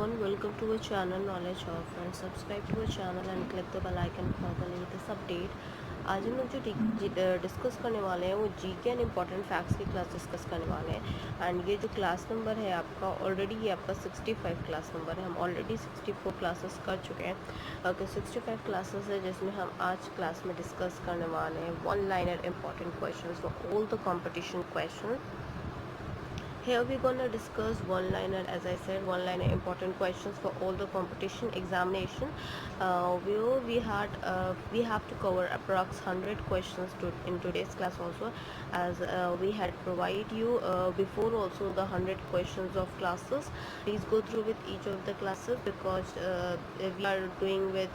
everyone, welcome to our channel Knowledge of, and subscribe to our channel and click the bell icon for the latest update। आज हम लोग जो discuss करने वाले हैं वो जीके एंड इम्पॉर्टेंट फैक्ट्स की क्लास डिस्कस करने वाले हैं। एंड ये जो क्लास नंबर है आपका ऑलरेडी ये आपका 65 क्लास नंबर है। हम ऑलरेडी 64 क्लासेस कर चुके हैं। ओके 65 क्लासेस है जिसमें हम आज क्लास में डिस्कस करने वाले हैं one liner important question for all the competition question. Here we're gonna discuss one-liner, as I said, one-liner important questions for all the competition examination. We have to cover approx 100 questions in today's class also, as we had provided you before also the 100 questions of classes. Please go through with each of the classes because we are doing with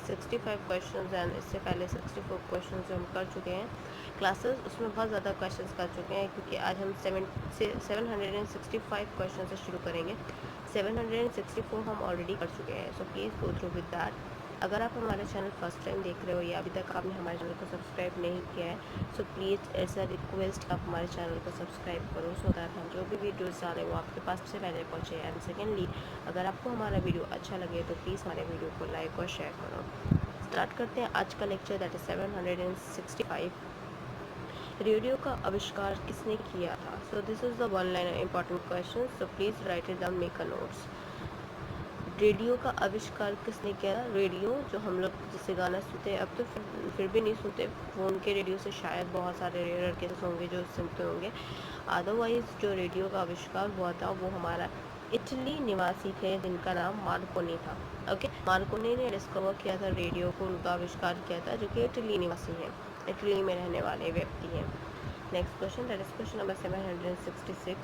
65 questions and इससे पहले 64 questions हम कर चुके हैं classes. उसमें बहुत ज़्यादा questions कर चुके हैं क्योंकि आज हम 765 क्वेश्चन से शुरू करेंगे। 764 हम ऑलरेडी कर चुके हैं। So please go through with that. अगर आप हमारे चैनल फर्स्ट टाइम देख रहे हो या अभी तक आपने हमारे चैनल को सब्सक्राइब नहीं किया है, सो प्लीज़ ऐसा रिक्वेस्ट आप हमारे चैनल को सब्सक्राइब करो सो दैट हम जो भी वीडियोज़ डालें वो आपके पास सबसे पहले पहुँचे। एंड सेकेंडली, अगर आपको हमारा वीडियो अच्छा लगे तो प्लीज़ हमारे वीडियो को लाइक और शेयर करो। स्टार्ट करते हैं आज का लेक्चर, दैट इज़ 765। रेडियो का आविष्कार किसने किया था? So this is the one liner important question, so please write it down, make a notes. Radio का आविष्कार किसने किया? रेडियो जो हम लोग जिससे गाना सुनते हैं, अब तो फिर भी नहीं सुनते, फ़ोन के रेडियो से शायद बहुत सारे रेयर केसेस होंगे जो सुनते होंगे। अदरवाइज़ जो रेडियो का आविष्कार हुआ था वो हमारा इटली निवासी थे जिनका नाम मार्कोनी था। ओके, मार्कोनी ने डिस्कवर किया था रेडियो को, उनका आविष्कार किया था, जो कि इटली निवासी हैं, इटली में रहने वाले व्यक्ति हैं। Next question, that is question number 766।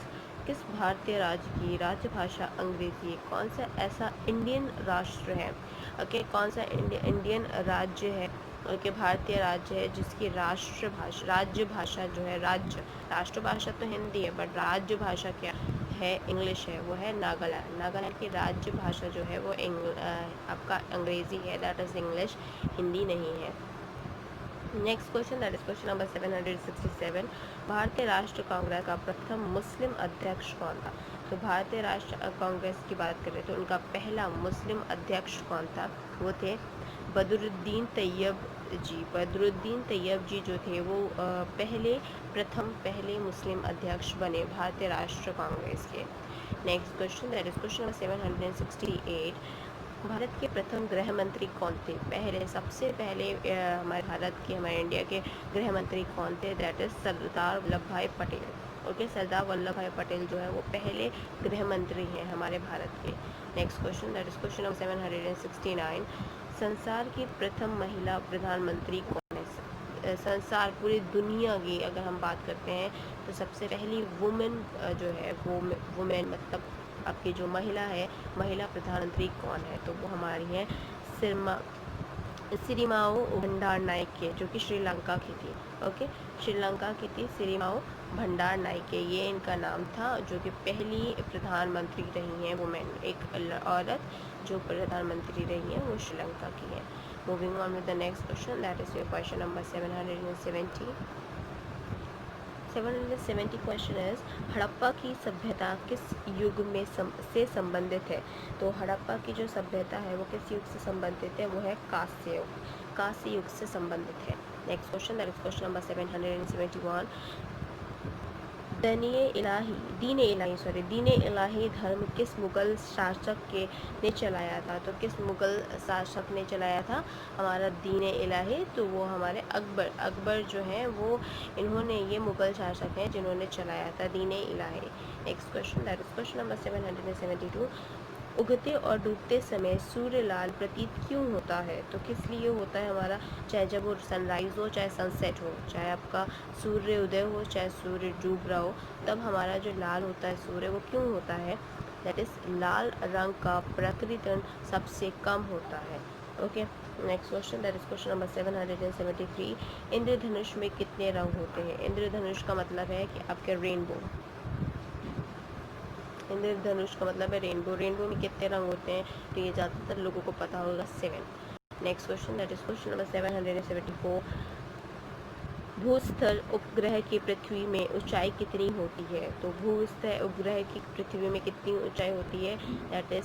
किस भारतीय राज्य की राजभाषा अंग्रेजी है? कौन सा ऐसा इंडियन राष्ट्र है, ओके, कौन सा इंडियन राज्य है, ओके, भारतीय राज्य है जिसकी राज्य भाषा जो है, राष्ट्रभाषा तो हिंदी है बट राज्य भाषा क्या है? इंग्लिश है, वो है नागालैंड। नागालैंड की राज्य भाषा जो है वो आपका अंग्रेज़ी है, दैट इज़ इंग्लिश, हिंदी नहीं है। Next question, that is question number 767। भारतीय राष्ट्र कांग्रेस का प्रथम मुस्लिम अध्यक्ष कौन था? तो भारतीय राष्ट्र कांग्रेस की बात करें तो उनका पहला मुस्लिम अध्यक्ष कौन था? वो थे बदरुद्दीन तैयब जी। बदरुद्दीन तैयब जी जो थे वो पहले मुस्लिम अध्यक्ष बने भारतीय राष्ट्र कांग्रेस के। Next question, that is question number 768। Bharat के प्रथम गृह मंत्री कौन थे? सबसे पहले हमारे इंडिया के गृह मंत्री कौन थे? दैट इज़ सरदार वल्लभ भाई पटेल। ओके, सरदार वल्लभ भाई पटेल जो है वो पहले गृह मंत्री हैं हमारे भारत के। Next question, that is question number 769। संसार की प्रथम महिला प्रधानमंत्री कौन है? संसार पूरी दुनिया की अगर हम बात करते हैं तो सबसे पहली वुमेन जो है वुमेन मतलब आपकी जो महिला है, महिला प्रधानमंत्री कौन है? तो वो हमारी है सिरिमाओ भंडार नायके, जो कि श्रीलंका की थी। ओके, श्रीलंका की थी सिरिमाओ भंडार नायके, ये इनका नाम था, जो कि पहली प्रधानमंत्री रही हैं वुमेन, एक औरत जो प्रधानमंत्री रही हैं वो श्रीलंका की है। Moving on with the next question, that is your question number 770। 770 question is, Harappa की सभ्यता किस युग में से संबंधित है? तो हड़प्पा की जो सभ्यता है वो किस युग से संबंधित है? वो है कांस्य युग से संबंधित है। Next question, that is question number 771। दीन इलाही धर्म किस मुगल शासक ने चलाया था? तो किस मुगल शासक ने चलाया था हमारा दीन इलाही? तो वो हमारे अकबर जो हैं वो, इन्होंने, ये मुगल शासक हैं जिन्होंने चलाया था Din Ilahi. Next question, that is question number 772। उगते और डूबते समय सूर्य लाल प्रतीत क्यों होता है? तो किस लिए होता है हमारा? चाहे जब वो सनराइज़ हो, चाहे सनसेट हो, चाहे आपका सूर्य उदय हो, चाहे सूर्य डूब रहा हो, तब हमारा जो लाल होता है सूर्य, वो क्यों होता है? दैट इज़ लाल रंग का प्रकृतन सबसे कम होता है। Okay, next question, that is question number 773। इंद्रधनुष में कितने रंग होते हैं? इंद्रधनुष का मतलब है कि आपके रेनबो, इंद्रधनुष का मतलब है रेनबो। रेनबो में कितने रंग होते हैं? तो ये ज़्यादातर लोगों को पता होगा, 7। Next question, that is question number 774। भूस्थल उपग्रह की पृथ्वी में ऊंचाई कितनी होती है? तो भूस्थल उपग्रह की पृथ्वी में कितनी ऊंचाई होती है? दैट इज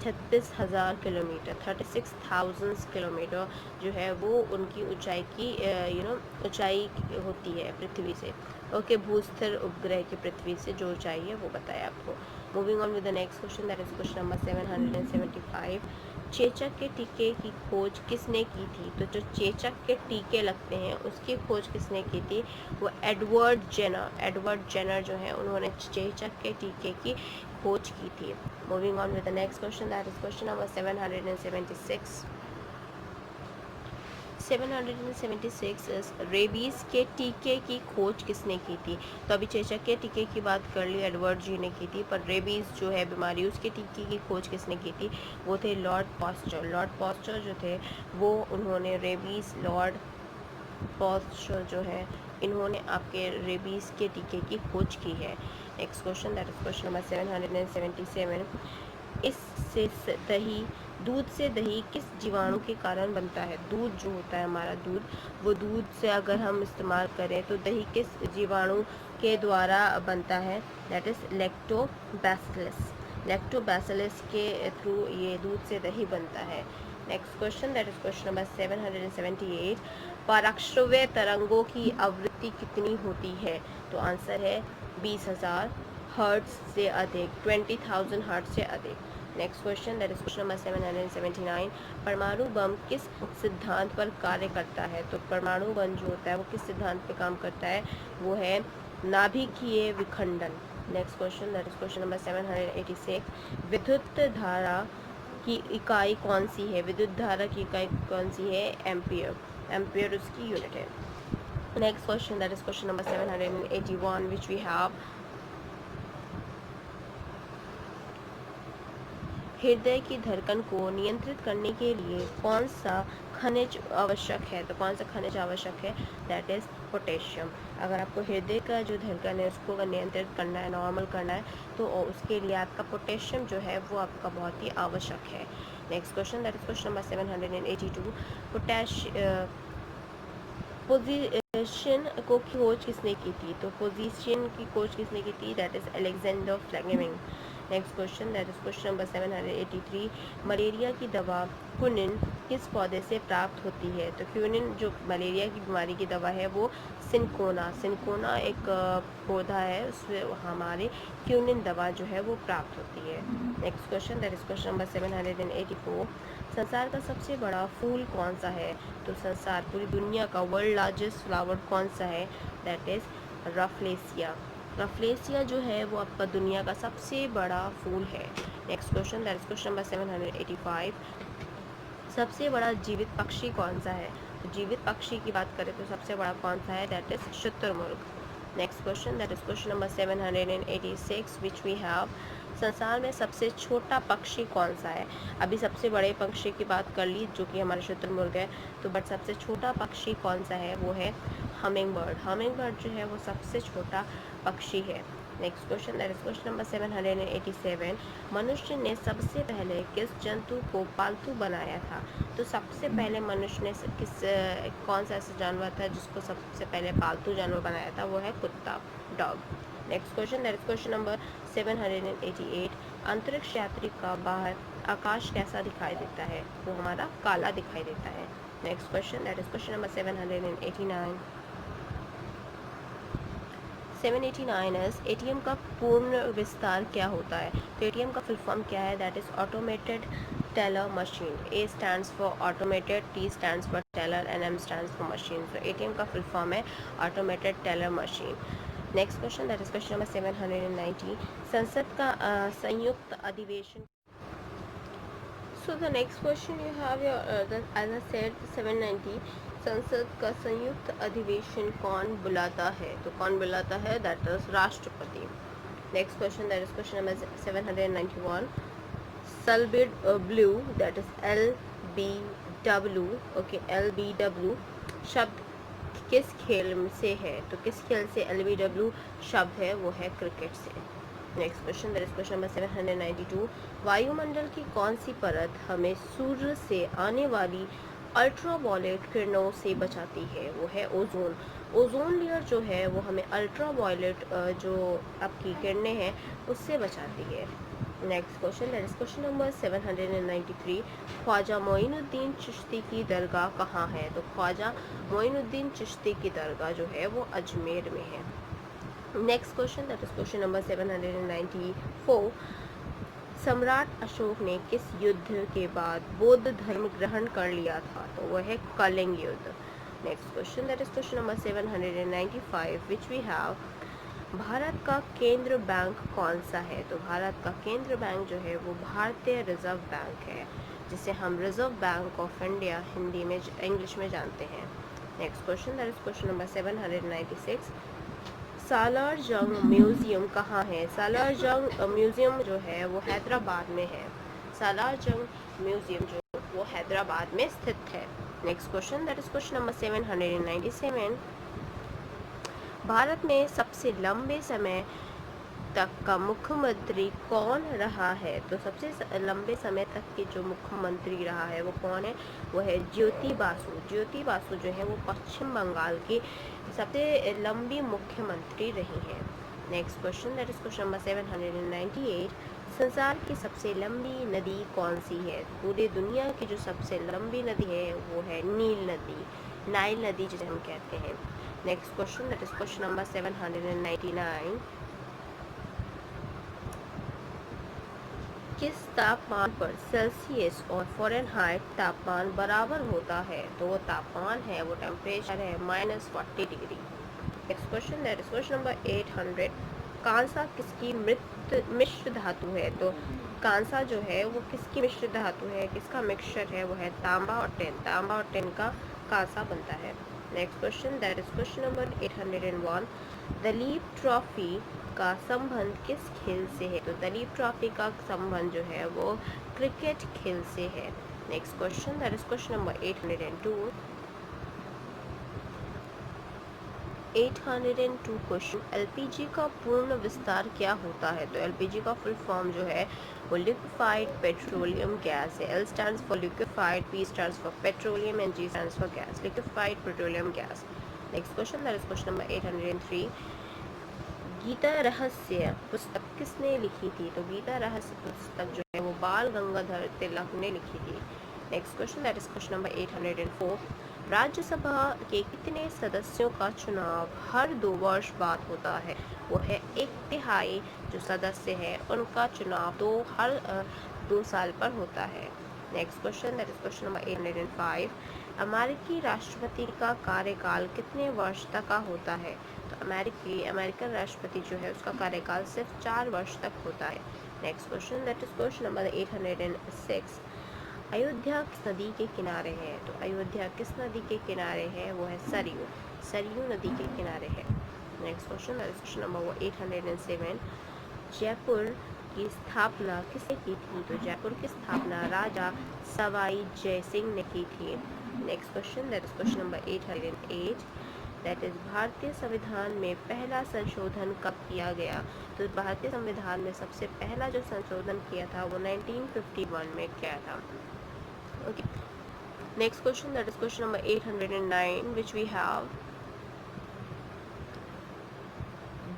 36,000 किलोमीटर, 36,000 किलोमीटर जो है वो उनकी ऊंचाई की ऊंचाई होती है पृथ्वी से। ओके, भूस्तर उपग्रह की पृथ्वी से जो ऊंचाई है वो बताया आपको। Moving on with the next question, that is question number 775। चेचक के टीके की खोज किसने की थी? तो जो चेचक के टीके लगते हैं उसकी खोज किसने की थी? वो एडवर्ड जेनर, एडवर्ड जेनर जो है उन्होंने चेचक के टीके की खोज की थी। Moving on with the next question, that is question number 776। 776 is rabies के टीके की खोज किसने की थी? तो अभी चेचक के टीके की बात कर ली, एडवर्ड जी ने की थी, पर रेबीज़ जो है बीमारी उसके टीके की खोज किसने की थी? वो थे लॉर्ड पास्चर। लॉर्ड पास्चर जो थे वो उन्होंने रेबीज़, लॉर्ड पास्चर जो है इन्होंने आपके रेबीज़ के टीके की खोज की है। Next question, that is question number 777। इससे दही, दूध से दही किस जीवाणु के कारण बनता है? दूध जो होता है हमारा दूध, वो दूध से अगर हम इस्तेमाल करें तो दही किस जीवाणु के द्वारा बनता है? That is lactobacillus. लैक्टोबैसिलस के थ्रू ये दूध से दही बनता है। Next question, that is question number 778। पराश्रव्य तरंगों की आवृत्ति कितनी होती है? तो आंसर है 20,000 हर्ट्ज से अधिक, 20,000 हर्ट्ज से अधिक। Next question, that is question number 779। परमाणु बम किस सिद्धांत पर कार्य करता है? तो परमाणु बम जो होता है वो किस सिद्धांत पर काम करता है? वो है नाभिकीय विखंडन। Next question, that is question number 786। विद्युत धारा की इकाई कौन सी है? विद्युत धारा की इकाई कौन सी है? एम्पियर। एम्पियर उसकी यूनिट है। Next question, that is question number 781 which we have. हृदय की धड़कन को नियंत्रित करने के लिए कौन सा खनिज आवश्यक है? तो कौन सा खनिज आवश्यक है? That is potassium. अगर आपको हृदय का जो धड़कन है उसको अगर नियंत्रित करना है, नॉर्मल करना है, तो उसके लिए आपका पोटेशियम जो है वो आपका बहुत ही आवश्यक है। Next question, that is question number 782। Position को खोज किसने की थी? तो पोजीशन की खोज किसने की थी? That is Alexander Fleming. Next question, that is question number 783। Malaria की दवा क्विनिन किस पौधे से प्राप्त होती है? तो क्विनिन जो मलेरिया की बीमारी की दवा है वो सिनकोना, सिनकोना एक पौधा है, उससे हमारे क्विनिन दवा जो है वो प्राप्त होती है। Next question, that is question number 784। संसार का सबसे बड़ा फूल कौन सा है? तो संसार, पूरी दुनिया का वर्ल्ड लार्जेस्ट फ्लावर कौन सा है? That is रफलेसिया। रफलेसिया जो है वो आपका दुनिया का सबसे बड़ा फूल है। Next question, that is question number 785। सबसे बड़ा जीवित पक्षी कौन सा है? तो जीवित पक्षी की बात करें तो सबसे बड़ा कौन सा है? दैट इज शुतुरमुर्ग। Next question, that is question number 786 which we have. संसार में सबसे छोटा पक्षी कौन सा है? अभी सबसे बड़े पक्षी की बात कर ली जो कि हमारा शुतुरमुर्ग है, तो बट सबसे छोटा पक्षी कौन सा है? वो है हमिंग बर्ड। हमिंग बर्ड जो है वो सबसे छोटा पक्षी है। Next question, that is question number 787। मनुष्य ने सबसे पहले किस जंतु को पालतू बनाया था? तो सबसे पहले मनुष्य ने कौन सा ऐसा जानवर था जिसको सबसे पहले पालतू जानवर बनाया था? वो है कुत्ता, dog. Next question, that is question number 788। अंतरिक्ष यात्री का बाहर आकाश कैसा दिखाई देता है? वो हमारा काला दिखाई देता है। Next question, that is question number 789। 789 is ATM का पूर्ण विस्तार क्या होता है? तो एटीएम का फुल फॉर्म क्या है? That is automated teller machine. A stands for automated, T stands for teller and M stands for machine. तो एटीएम का फुल फॉर्म है automated teller machine. Next question, that is question number 790। संसद का संयुक्त अधिवेशन। So the next question you have your as I said 790। संसद का संयुक्त अधिवेशन कौन बुलाता है? तो कौन बुलाता है? दैट इज राष्ट्रपति। Next question, that is question number 791। सल्बिड ब्लू, that is LBW। Okay, LBW शब्द किस खेल से है? तो किस खेल से LBW शब्द है? वो है क्रिकेट से। Next question, that is question number 792। वायुमंडल की कौन सी परत हमें सूर्य से आने वाली अल्ट्रावायलेट किरणों से बचाती है? वो है ओजोन। ओजोन लेयर जो है वो हमें अल्ट्रावायलेट जो आपकी किरणें हैं उससे बचाती है। Next question, that is question number 793। Khwaja Moinuddin Chishti की दरगाह कहाँ है? तो ख्वाजा मोइनुद्दीन चिश्ती की दरगाह जो है वो अजमेर में है। Next question, that is question number 794। सम्राट अशोक ने किस युद्ध के बाद बौद्ध धर्म ग्रहण कर लिया था? तो वह है कलिंग युद्ध। Next question, that is question number 795 which we have. Bharat का केंद्र बैंक कौन सा है? तो भारत का केंद्र बैंक जो है वो भारतीय रिजर्व बैंक है, जिसे हम reserve bank of India Hindi में इंग्लिश में जानते हैं। Next question, that is question number 796। सालार जंग म्यूजियम कहाँ है? सालार जंग म्यूजियम जो है वो हैदराबाद में है। सालार जंग म्यूजियम जो वो हैदराबाद में स्थित है। Next question, that is question number 797। Bharat में सबसे लंबे समय तक का मुख्यमंत्री कौन रहा है? तो सबसे लंबे समय तक के जो मुख्यमंत्री रहा है वो कौन है? वो है ज्योति बासु। ज्योति बासु जो है वो पश्चिम बंगाल की सबसे लंबी मुख्यमंत्री रही हैं। Next question, that is question number 798। संसार की सबसे लंबी नदी कौन सी है? पूरी दुनिया की जो सबसे लंबी नदी है वो है नील नदी, नाइल नदी जिसे हम कहते हैं। Next question, that is question number 799। किस तापमान पर सेल्सियस और फ़ारेनहाइट तापमान बराबर होता है? तो वो तापमान है, वो टेम्परेचर है -40 degree. Next question, that is question number 800। कांसा किसकी मिश्र धातु है? तो कांसा जो है वो किसकी मिश्र धातु है, किसका मिक्सचर है? वो है तांबा और टिन। तांबा और टिन का कांसा बनता है। Next question, that is question number 801। Duleep trophy का संबंध किस खेल से है? तो दलीप ट्रॉफी का संबंध जो है वो क्रिकेट खेल से है। Next question, that is question number 802। 802 question, LPG का पूर्ण विस्तार क्या होता है? तो एलपीजी का फुल फॉर्म जो है वो लिक्विफाइड पेट्रोलियम गैस है। L stands for liquefied, P stands for petroleum and G stands for gas, liquefied petroleum gas. Next question, that is question number 803। Gita Rahasya पुस्तक किसने लिखी थी? तो गीता रहस्य पुस्तक जो है वो बाल गंगाधर तिलक ने लिखी थी। Next question, that is question number 804। Rajya Sabha के कितने सदस्यों का चुनाव हर 2 वर्ष बाद होता है? वो है 1/3 जो सदस्य है उनका चुनाव हर 2 साल पर होता है। Next question, that is question number 805। अमेरिकी राष्ट्रपति का कार्यकाल कितने वर्ष तक का होता है? तो अमेरिकन राष्ट्रपति जो है उसका कार्यकाल सिर्फ 4 वर्ष तक होता है। Next question, that is question number 806। Ayodhya किस नदी के किनारे है? तो अयोध्या किस नदी के किनारे है? वो है सरयू। सरयू नदी के किनारे है। Next question, that is question number 807। Jaipur की स्थापना किसने की थी? तो जयपुर की स्थापना राजा सवाई जय सिंह ने की थी। Next question, that is question number 808। That is भारतीय संविधान में पहला संशोधन कब किया गया? तो भारतीय संविधान में सबसे पहला जो संशोधन किया था वो 1951 में किया था। Okay, next question, that is question number 809 which we have.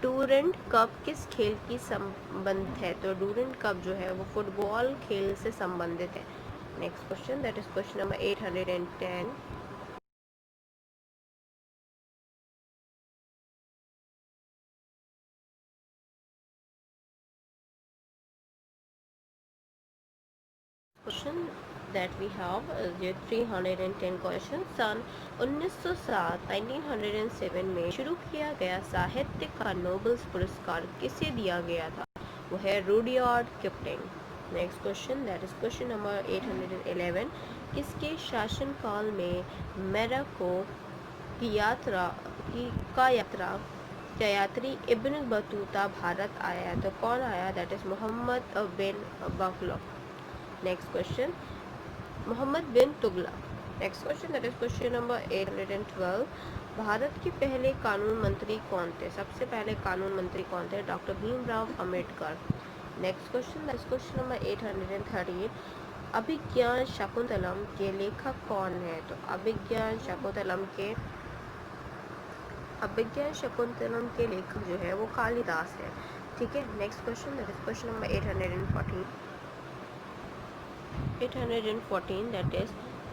Durand cup किस खेल की संबंधित है? तो डूरेंट कप जो है वो फुटबॉल खेल से संबंधित है। Next question, that is question number 810। Question that we have ये 310 क्वेश्चन। सन 1907 1907 में शुरू किया गया साहित्य का नोबेल पुरस्कार किसे दिया गया था? वो है Rudyard Kipling. Next question, that is question number 811। किसके शासनकाल में मोरक्को की यात्री इब्न बतूता भारत आया? तो कौन आया? दैट इज मोहम्मद बिन बगलक। Next question, Mohammad bin Tughlaq. Next question, that is question number 812। Bharat के पहले कानून मंत्री कौन थे? सबसे पहले कानून मंत्री कौन थे? Doctor Bhimrao Ambedkar. Next question, that is question number 813। अभिज्ञान शाकुंतलम के लेखक कौन है? तो अभिज्ञान शाकुंतलम के लेखक जो है वो कालिदास है। ठीक है। Next question, that is question number 814। 814 that is,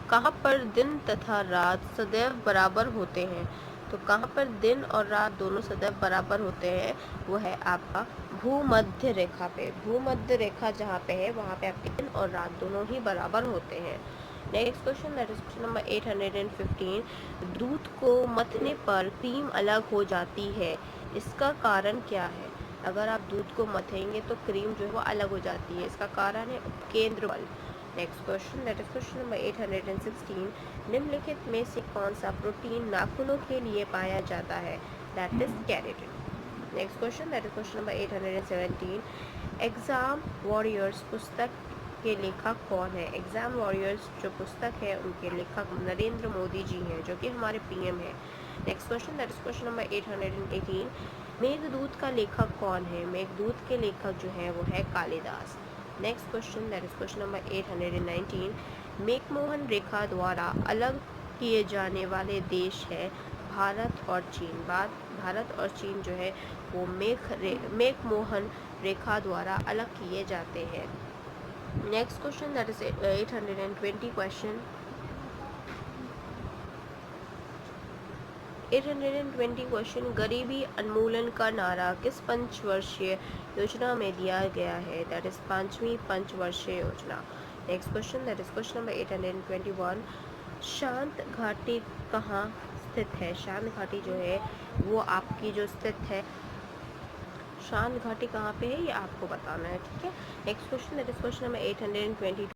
कहाँ पर दिन तथा रात सदैव बराबर होते हैं? तो कहाँ पर दिन और रात दोनों सदैव बराबर होते हैं? वो है आपका भूमध्य रेखा पे। भूमध्य रेखा जहाँ पे है वहाँ पे आपके दिन और रात दोनों ही बराबर होते हैं। Next question, that is question number 815। दूध को मथने पर क्रीम अलग हो जाती है, इसका कारण क्या है? अगर आप दूध को मथेंगे तो क्रीम जो है वो अलग हो जाती है, इसका कारण है केंद्र बल। Next question, that is question number 816। निम्नलिखित में से कौन सा प्रोटीन नाखूनों के लिए पाया जाता है? That is keratin. Next question, that is question number 817। Exam warriors पुस्तक के लेखक कौन है? एग्जाम वॉरियर्स जो पुस्तक है उनके लेखक नरेंद्र मोदी जी हैं, जो कि हमारे पीएम हैं। Next question, that is question number 818। Meghdoot का लेखक कौन है? मेघदूत के लेखक जो है वो है Kalidas. Next question, that is question number 819। McMahon रेखा द्वारा अलग किए जाने वाले देश है भारत और चीन। भारत और चीन जो है वो मैकमोहन रेखा द्वारा अलग किए जाते हैं। Next question, that is 820 question. 820 question, गरीबी उन्मूलन का नारा किस पंचवर्षीय योजना में दिया गया है? दैट इज 5वीं पंचवर्षीय योजना। Next question, that is question number 821। शांत घाटी कहाँ स्थित है? शांत घाटी जो है वो आपकी जो स्थित है, शांत घाटी कहाँ पे है ये आपको बताना है। ठीक है। Next question, that is question number 822।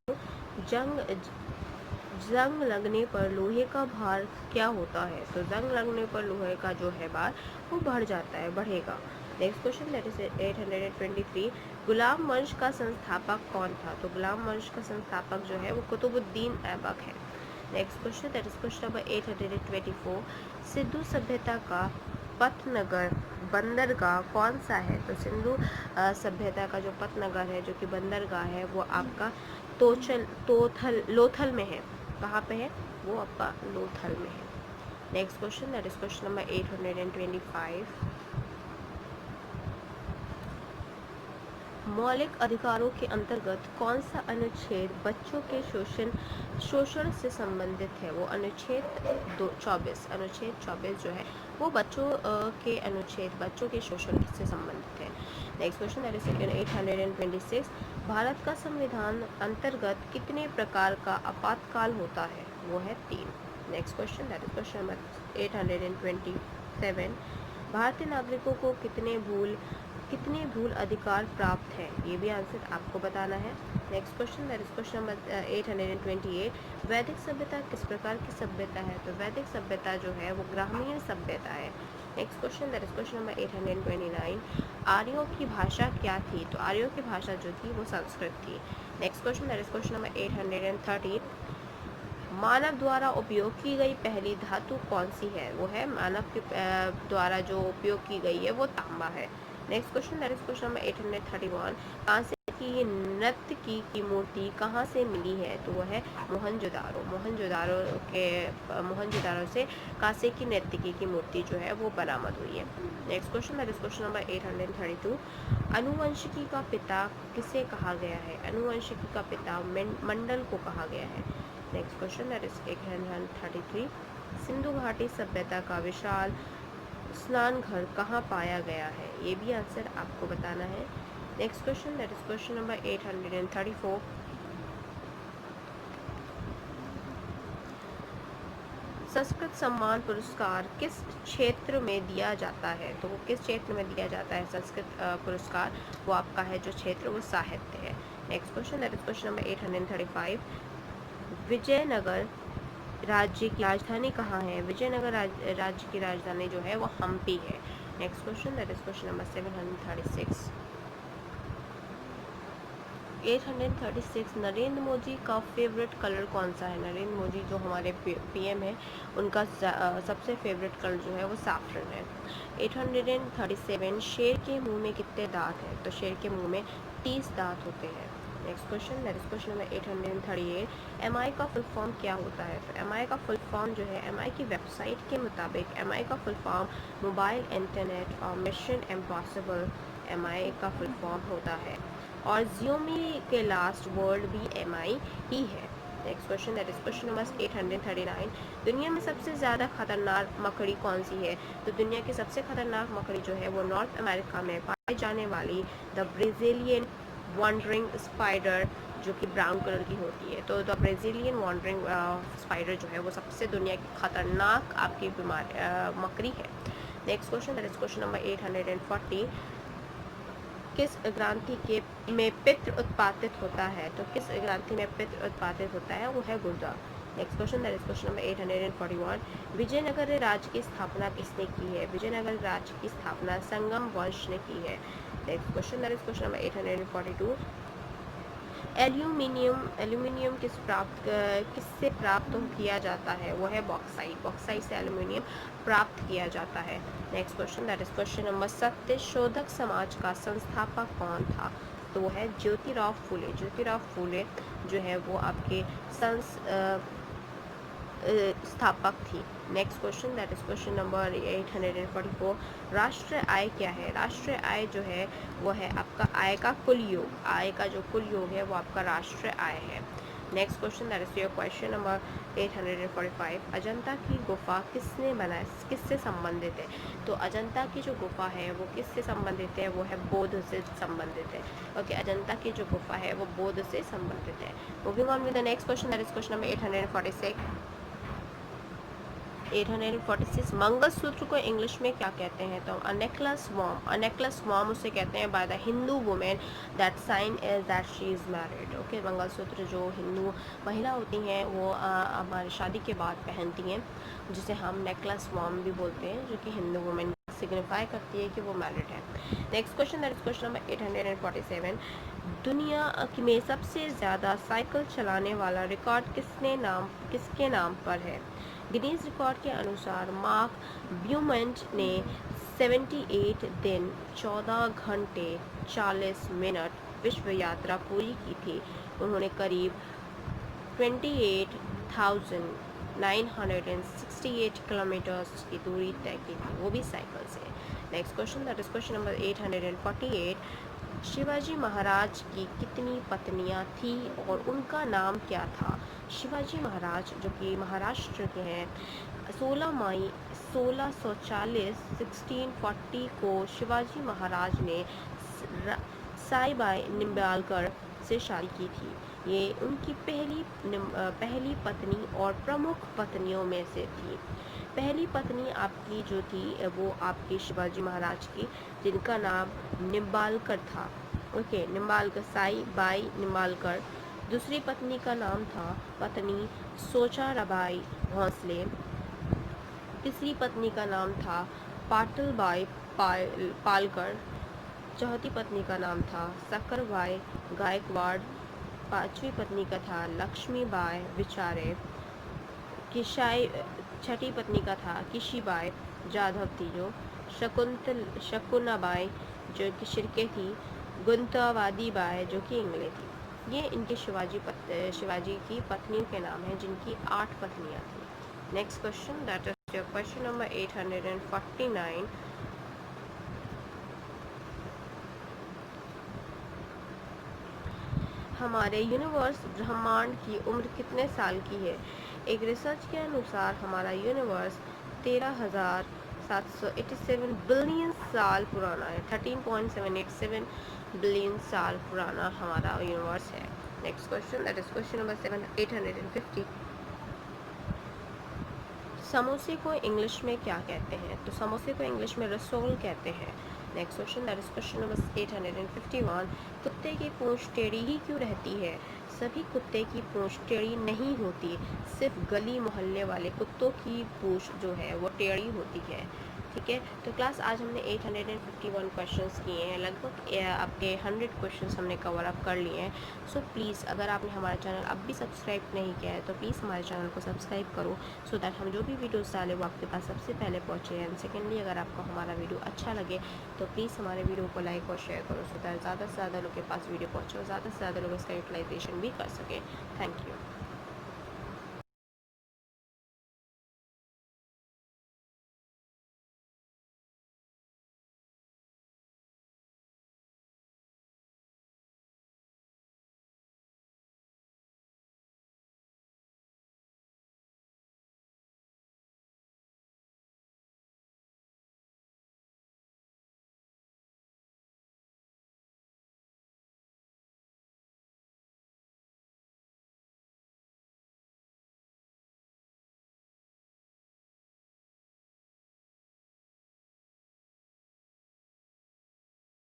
जंग लगने पर लोहे का भार क्या होता है? तो जंग लगने पर लोहे का जो है भार वो बढ़ जाता है, बढ़ेगा। Next question, that is 823। गुलाम वंश का संस्थापक कौन था? तो गुलाम वंश का संस्थापक जो है वो कुतुबुद्दीन ऐबक है। Next question, that is question number 824। Sindhu सभ्यता का पतनगर बंदरगाह कौन सा है? तो सिंधु सभ्यता का जो पतनगर है, जो कि बंदरगाह है, वो आपका लोथल में है। कहाँ पे है? वो आपका लोथल में है। Next question, that is question number 825। मौलिक अधिकारों के अंतर्गत कौन सा अनुच्छेद बच्चों के शोषण से संबंधित है? वो अनुच्छेद 24। अनुच्छेद 24 जो है वो बच्चों के शोषण से संबंधित है। Next question, that is 826। Bharat का संविधान अंतर्गत कितने प्रकार का आपातकाल होता है? वो है 3। Next question, that is question number 827। भारतीय नागरिकों को कितने भूल अधिकार प्राप्त हैं? ये भी आंसर आपको बताना है। Next question, that is question number 828। वैदिक सभ्यता किस प्रकार की सभ्यता है? तो वैदिक सभ्यता जो है वो ग्रामीण सभ्यता है। Next question, that is question number 829। आर्यों की भाषा क्या थी? तो आर्यों की भाषा जो थी वो संस्कृत थी। Next question, that is question number 830। मानव द्वारा उपयोग की गई पहली धातु कौन सी है? वो है मानव के द्वारा जो उपयोग की गई है वो तांबा है। Next question, that is question number 831। कांसे की नर्तकी की मूर्ति कहाँ से मिली है? तो वो है मोहनजोदारो। मोहनजोदारो से कांसे की नर्तकी की मूर्ति जो है वो बरामद हुई है। Next question, that is question number 832। अनुवंशिकी का पिता किसे कहा गया है? अनुवंशिकी का पिता मंडल को कहा गया है। Next question, that is 833। Sindhu घाटी सभ्यता का विशाल स्नान घर कहाँ पाया गया है? ये भी आंसर आपको बताना है। Next question, that is question number 834। Sanskrit सम्मान पुरस्कार किस क्षेत्र में दिया जाता है? तो वो किस क्षेत्र में दिया जाता है संस्कृत पुरस्कार? वो आपका है जो क्षेत्र वो साहित्य है। Next question, that is question number 835। Vijayanagar राज्य की राजधानी कहाँ है? विजयनगर राज्य की राजधानी जो है वो हम्पी है। Next question, that is question number 736। 836। Narendra Modi का फेवरेट कलर कौन सा है? नरेंद्र मोदी जो हमारे पीएम है उनका सबसे फेवरेट कलर जो है वो साफरन है। 837। शेर के मुंह में कितने दांत हैं? तो शेर के मुंह में 30 दांत होते हैं। Next question, that is question number 838। MI का फुल फॉर्म क्या होता है? तो एमआई का फुल फॉर्म जो है, एमआई की वेबसाइट के मुताबिक एमआई का फुल फॉर्म मोबाइल इंटरनेट और मिशन इम्पॉसिबल MI का फुल फॉर्म होता है, और Xiaomi के लास्ट वर्ड भी MI ही है। Next question, that is question number 839। दुनिया में सबसे ज़्यादा खतरनाक मकड़ी कौन सी है? तो दुनिया की सबसे खतरनाक मकड़ी जो है वो नॉर्थ अमेरिका में पाई जाने वाली द ब्राज़ीलियन वॉन्डरिंग स्पाइडर, जो कि ब्राउन कलर की होती है। तो द ब्राज़ीलियन वॉन्डरिंग स्पाइडर जो है वो सबसे दुनिया की खतरनाक आपकी मकड़ी है। Next question, that is question number 840। किस ग्रंथि के में पित्त उत्पादित होता है? तो किस ग्रंथि में पित्त उत्पादित होता है? वो है गुर्दा। Next question, that is question number 841। Vijayanagar राज्य की स्थापना किसने की है? विजयनगर राज्य की स्थापना संगम वंश ने की है। Next question, that is question number 842। Aluminium किससे प्राप्त किया जाता है? वो है बॉक्साइट। बॉक्साइट से एल्यूमिनियम प्राप्त किया जाता है। Next question, that is question number 70। शोधक समाज का संस्थापक कौन था? तो वो है ज्योतिराव फूले। ज्योतिराव फूले जो है वो आपके स्थापक थी। Next question, that is question number 844। राष्ट्रीय आय क्या है? राष्ट्रीय आय जो है वो है आपका आय का कुल योग। आय का जो कुल योग है वो आपका राष्ट्रीय आय है। Next question, that is your question number 845। Ajanta की गुफा किसने बनाया, किससे संबंधित है? तो अजंता की जो गुफा है वो किससे संबंधित है? वो है बौद्ध से संबंधित है। ओके, अजंता की जो गुफा है वो बौद्ध से संबंधित है। Moving on with the next question, that is question number 846। Mangalsutra को इंग्लिश में क्या कहते हैं? तो a necklace worn. A necklace worn उसे कहते हैं by the Hindu women that sign is that she is married. Okay, mangalsutra जो हिंदू महिला होती हैं वो हमारी शादी के बाद पहनती हैं, जिसे हम नेकलेस वॉर्म भी बोलते हैं, जो कि हिंदू वुमेन सिग्निफाई करती है कि वो मैरिड है। Next question, that is question number 847। दुनिया में सबसे ज़्यादा साइकिल चलाने वाला रिकॉर्ड किसके नाम पर है? गिनीज रिकॉर्ड के अनुसार मार्क ब्यूमेंट ने 78 दिन 14 घंटे 40 मिनट विश्व यात्रा पूरी की थी। उन्होंने करीब 28,968 किलोमीटर्स की दूरी तय की थी, वो भी साइकिल से। Next question, that is question number 848। Shivaji Maharaj की कितनी पत्नियां थी और उनका नाम क्या था? शिवाजी महाराज जो कि महाराष्ट्र के हैं, 16 मई 1640 1640 को शिवाजी महाराज ने साईबाई निम्बालकर से शादी की थी। ये उनकी पहली पत्नी और प्रमुख पत्नियों में से थी। पहली पत्नी आपकी जो थी वो आपकी शिवाजी महाराज की, जिनका नाम निम्बालकर था। Okay, Nimbalkar, psi by Nimbalkar. दूसरी पत्नी का नाम था पत्नी सोचाराबाई भोंसले। तीसरी पत्नी का नाम था पाटलबाई पालकर। चौथी पत्नी का नाम था सक्करबाई गायकवाड़। पांचवी पत्नी का था लक्ष्मीबाई विचारे। छठी पत्नी का था किशीबाई जाधव थी, जो शकुनाबाई जो कि शिर्के थी, गुंतावादी बाई जो कि इंगले थी। ये इनके शिवाजी की पत्नियों के नाम हैं, जिनकी 8 पत्नियां थी। Next question, that is your question number 849। हमारे यूनिवर्स ब्रह्मांड की उम्र कितने साल की है? एक रिसर्च के अनुसार हमारा यूनिवर्स 13,787 बिलियन साल पुराना है। 13.787 बिलियन साल पुराना हमारा यूनिवर्स है। Next question, that is question number 850। समोसे को इंग्लिश में क्या कहते हैं? तो समोसे को इंग्लिश में रसोल कहते हैं। Next question, that is question number 851। कुत्ते की पूंछ टेढ़ी ही क्यों रहती है? सभी कुत्ते की पूंछ टेढ़ी नहीं होती, सिर्फ गली मोहल्ले वाले कुत्तों की पूंछ जो है वो टेढ़ी होती है। ठीक है, तो क्लास आज हमने 851 क्वेश्चंस किए हैं, लगभग आपके 100 क्वेश्चंस हमने कवर अप कर लिए हैं। सो प्लीज़, अगर आपने हमारा चैनल अब भी सब्सक्राइब नहीं किया है तो प्लीज़ हमारे चैनल को सब्सक्राइब करो, सो दैट हम जो भी वीडियोस डालें वो आपके पास सबसे पहले पहुँचे। एंड सेकेंडली, अगर आपको हमारा वीडियो अच्छा लगे तो प्लीज़ हमारे वीडियो को लाइक और शेयर करो, सो दैट ज़्यादा से ज़्यादा लोग के पास वीडियो पहुँचे और ज़्यादा से ज़्यादा लोग इसका यूटिलाइजेशन भी कर सकें। Thank you.